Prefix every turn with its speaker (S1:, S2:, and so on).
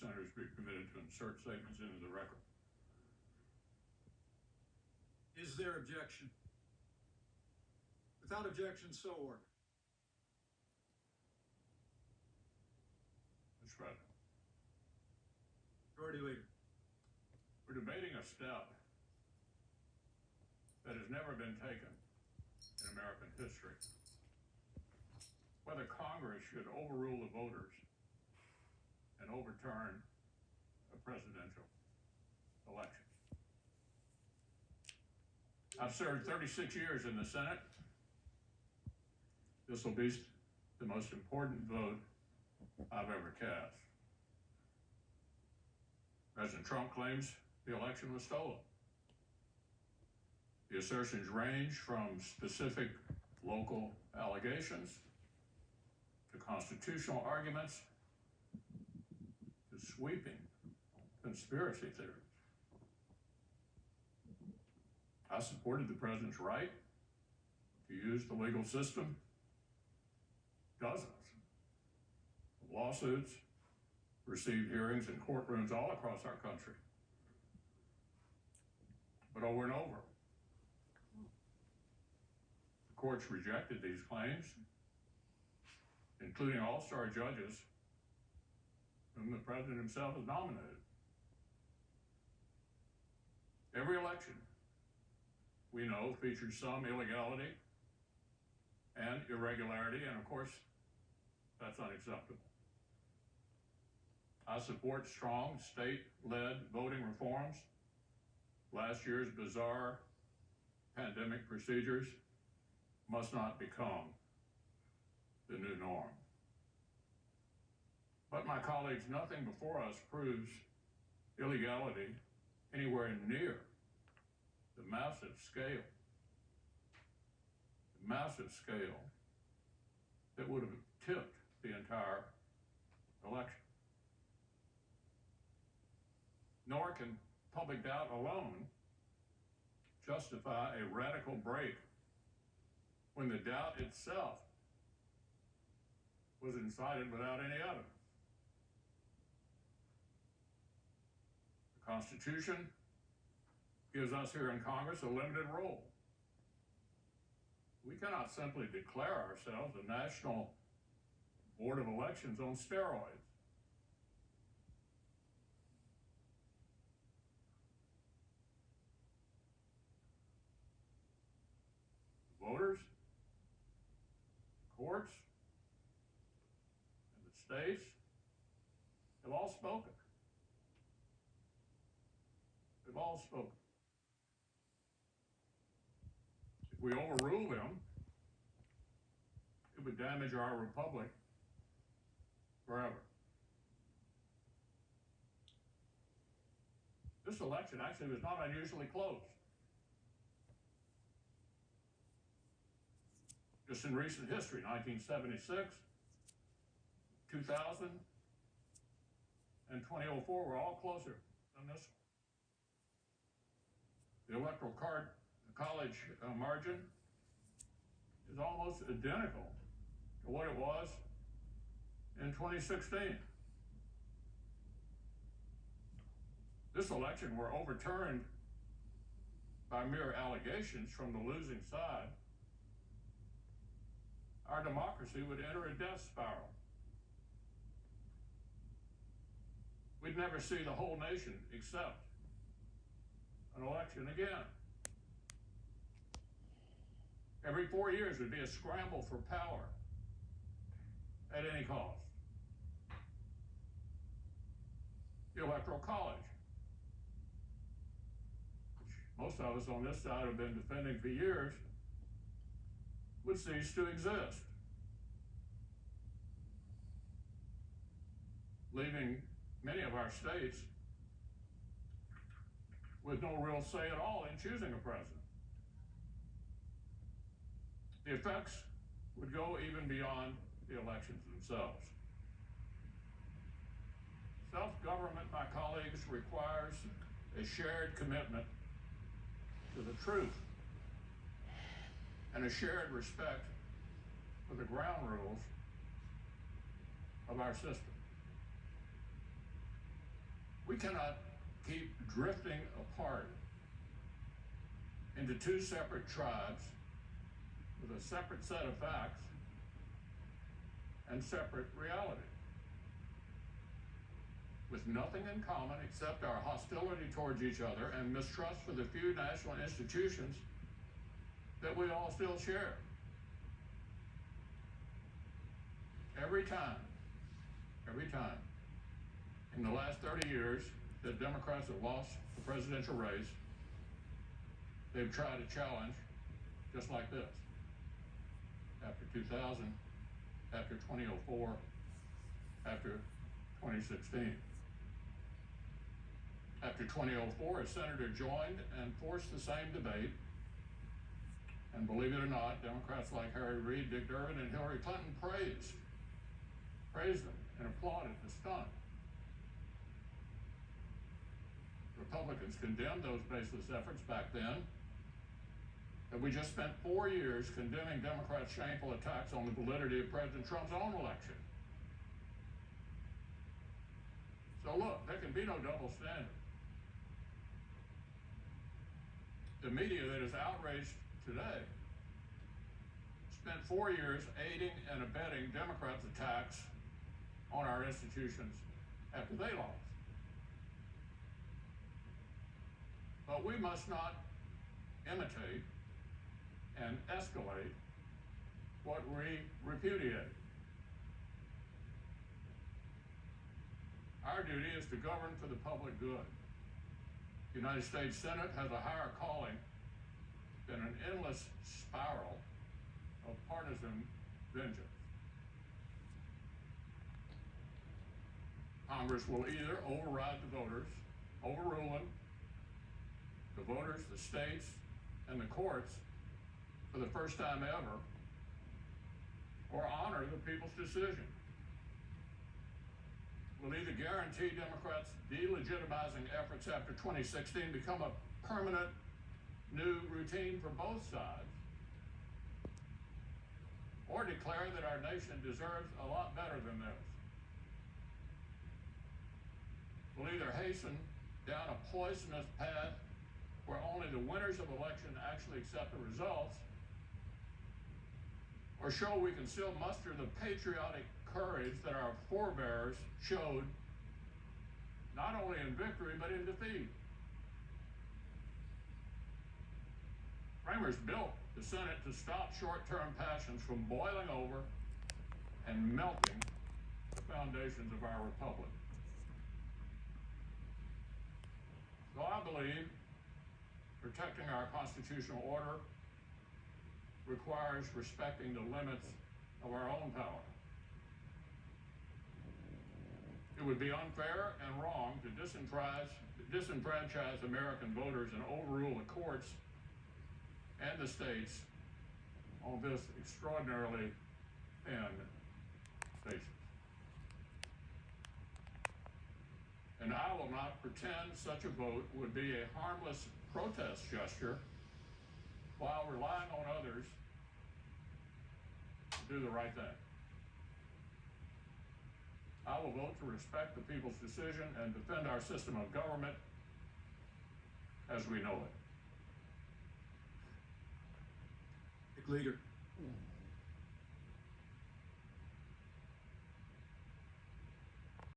S1: senators be permitted to insert statements into the record.
S2: Is there objection? Without objection, so ordered.
S1: Mr. President,
S2: Majority Leader.
S1: we're debating a step that has never been taken in American history. Whether Congress should overrule the voters and overturn a presidential election. I've served 36 years in the Senate. This will be the most important vote I've ever cast. President Trump claims the election was stolen. The assertions range from specific local allegations to constitutional arguments to sweeping conspiracy theories. I supported the president's right to use the legal system. Dozens of lawsuits received hearings in courtrooms all across our country. But over and over, the courts rejected these claims, including all-star judges whom the president himself has nominated. Every election, we know, features some illegality and irregularity, and of course, that's unacceptable. I support strong state-led voting reforms. Last year's bizarre pandemic procedures must not become the new norm. But my colleagues, nothing before us proves illegality anywhere near the massive scale that would have tipped the entire election. Nor can public doubt alone justify a radical break when the doubt itself was incited without any evidence. The Constitution gives us here in Congress a limited role. We cannot simply declare ourselves a National Board of Elections on steroids. The voters, the courts, and the states have all spoken. They've all spoken. If we overrule them, it would damage our republic forever. This election actually was not unusually close. Just in recent history, 1976, 2000, and 2004 were all closer than this one. The electoral college margin is almost identical to what it was in 2016. This election were overturned by mere allegations from the losing side, our democracy would enter a death spiral. We'd never see the whole nation accept an election again. Every 4 years would be a scramble for power at any cost. The Electoral College, which most of us on this side have been defending for years, would cease to exist, leaving many of our states with no real say at all in choosing a president. The effects would go even beyond the elections themselves. Self-government, my colleagues, requires a shared commitment to the truth and a shared respect for the ground rules of our system. We cannot keep drifting apart into two separate tribes with a separate set of facts and separate reality, with nothing in common except our hostility towards each other and mistrust for the few national institutions that we all still share. Every time, in the last 30 years that Democrats have lost the presidential race, they've tried a challenge just like this. After 2000, after 2004, after 2016. After 2004, a senator joined and forced the same debate. And believe it or not, Democrats like Harry Reid, Dick Durbin, and Hillary Clinton praised them and applauded the stunt. Republicans condemned those baseless efforts back then. And we just spent 4 years condemning Democrats' shameful attacks on the validity of President Trump's own election. So look, there can be no double standard. The media that is outraged today spent 4 years aiding and abetting Democrats' attacks on our institutions after they lost. But we must not imitate and escalate what we repudiate. Our duty is to govern for the public good. The United States Senate has a higher calling than an endless spiral of partisan vengeance. Congress will either override the voters, overrule them, the voters, the states, and the courts for the first time ever, or honor the people's decision. Will either guarantee Democrats' delegitimizing efforts after 2016 become a permanent new routine for both sides, or declare that our nation deserves a lot better than this. Will either hasten down a poisonous path where only the winners of election actually accept the results, or show we can still muster the patriotic courage that our forebears showed not only in victory but in defeat. Framers built the Senate to stop short-term passions from boiling over and melting the foundations of our republic. So I believe protecting our constitutional order requires respecting the limits of our own power. It would be unfair and wrong to disenfranchise American voters and overrule the courts and the states on this extraordinarily thin basis. And I will not pretend such a vote would be a harmless protest gesture while relying on others to do the right thing. I will vote to respect the people's decision and defend our system of government as we know it.
S2: Leader.